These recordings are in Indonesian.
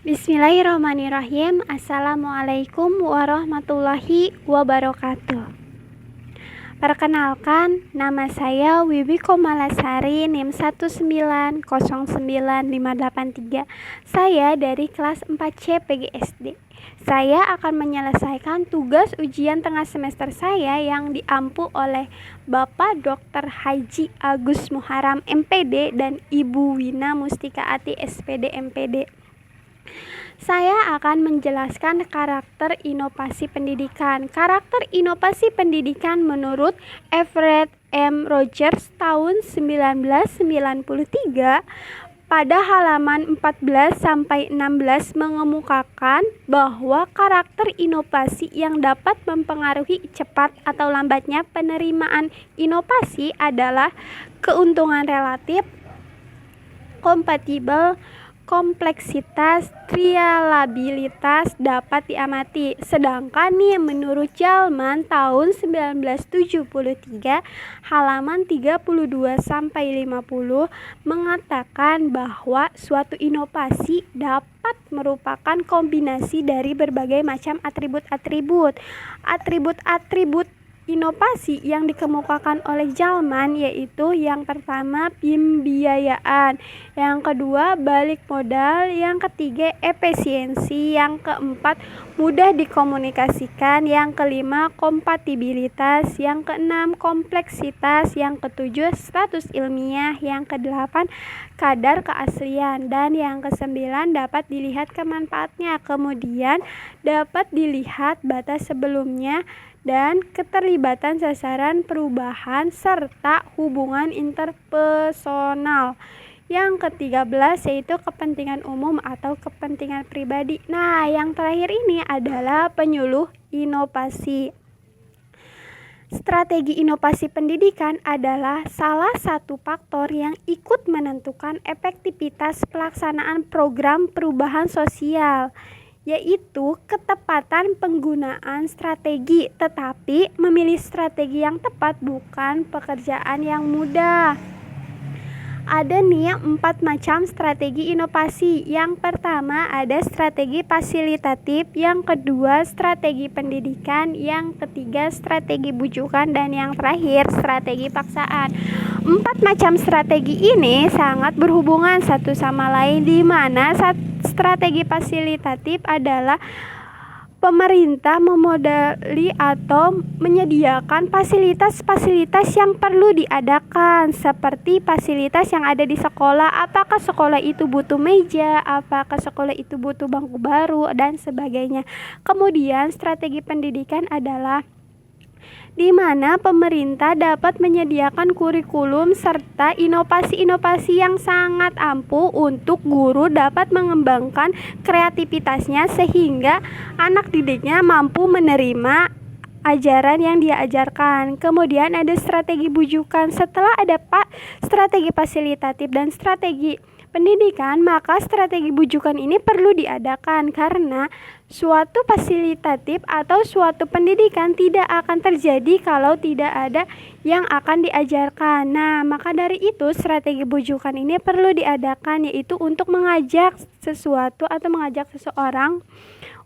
Bismillahirrahmanirrahim. Assalamualaikum warahmatullahi wabarakatuh. Perkenalkan, nama saya Wiwi Komalasari, NIM 1909583. Saya dari kelas 4C PGSD. Saya akan menyelesaikan tugas ujian tengah semester saya yang diampu oleh Bapak Dr. Haji Agus Muharam MPD dan Ibu Wina Mustika Ati SPD MPD. Saya akan menjelaskan karakter inovasi pendidikan. Karakter inovasi pendidikan menurut Everett M. Rogers tahun 1993 pada halaman 14-16 mengemukakan bahwa karakter inovasi yang dapat mempengaruhi cepat atau lambatnya penerimaan inovasi adalah keuntungan relatif, kompatibel, kompleksitas, trialabilitas dapat diamati. Sedangkan menurut Jalman tahun 1973 halaman 32-50 mengatakan bahwa suatu inovasi dapat merupakan kombinasi dari berbagai macam atribut-atribut. Atribut-atribut inovasi yang dikemukakan oleh Jalman yaitu yang pertama pembiayaan, yang kedua balik modal, yang ketiga efisiensi, yang keempat mudah dikomunikasikan, yang kelima kompatibilitas, yang keenam kompleksitas, yang ketujuh status ilmiah, yang kedelapan kadar keaslian, dan yang kesembilan dapat dilihat kemanfaatnya. Kemudian dapat dilihat batas sebelumnya dan keterlibatan sasaran perubahan serta hubungan interpersonal. Yang ke-13 yaitu kepentingan umum atau kepentingan pribadi. Nah, yang terakhir ini adalah penyuluh inovasi. Strategi inovasi pendidikan adalah salah satu faktor yang ikut menentukan efektivitas pelaksanaan program perubahan sosial, yaitu ketepatan penggunaan strategi. Tetapi memilih strategi yang tepat bukan pekerjaan yang mudah. Ada 4 macam strategi inovasi. Yang pertama ada strategi fasilitatif, yang kedua strategi pendidikan, yang ketiga strategi bujukan, dan yang terakhir strategi paksaan. 4 macam strategi ini sangat berhubungan satu sama lain, di mana strategi fasilitatif adalah pemerintah memodali atau menyediakan fasilitas-fasilitas yang perlu diadakan, seperti fasilitas yang ada di sekolah. Apakah sekolah itu butuh meja, apakah sekolah itu butuh bangku baru, dan sebagainya. Kemudian strategi pendidikan adalah di mana pemerintah dapat menyediakan kurikulum serta inovasi-inovasi yang sangat ampuh untuk guru dapat mengembangkan kreativitasnya sehingga anak didiknya mampu menerima ajaran yang dia ajarkan. Kemudian ada strategi bujukan. Setelah ada strategi fasilitatif dan strategi pendidikan, maka strategi bujukan ini perlu diadakan karena suatu fasilitatif atau suatu pendidikan tidak akan terjadi kalau tidak ada yang akan diajarkan. Nah, maka dari itu strategi bujukan ini perlu diadakan, yaitu untuk mengajak sesuatu atau mengajak seseorang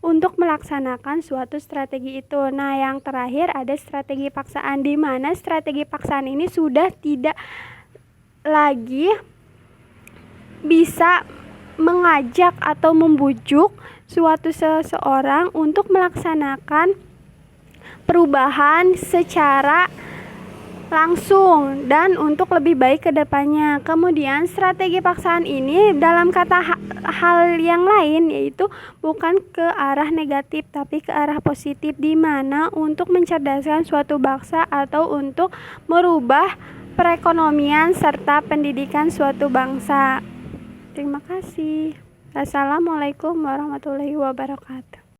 untuk melaksanakan suatu strategi itu. Nah, yang terakhir ada strategi paksaan, di mana strategi paksaan ini sudah tidak lagi bisa mengajak atau membujuk suatu seseorang untuk melaksanakan perubahan secara langsung dan untuk lebih baik ke depannya. Kemudian strategi paksaan ini dalam kata hal yang lain yaitu bukan ke arah negatif tapi ke arah positif, di mana untuk mencerdaskan suatu bangsa atau untuk merubah perekonomian serta pendidikan suatu bangsa. Terima kasih. Assalamualaikum warahmatullahi wabarakatuh.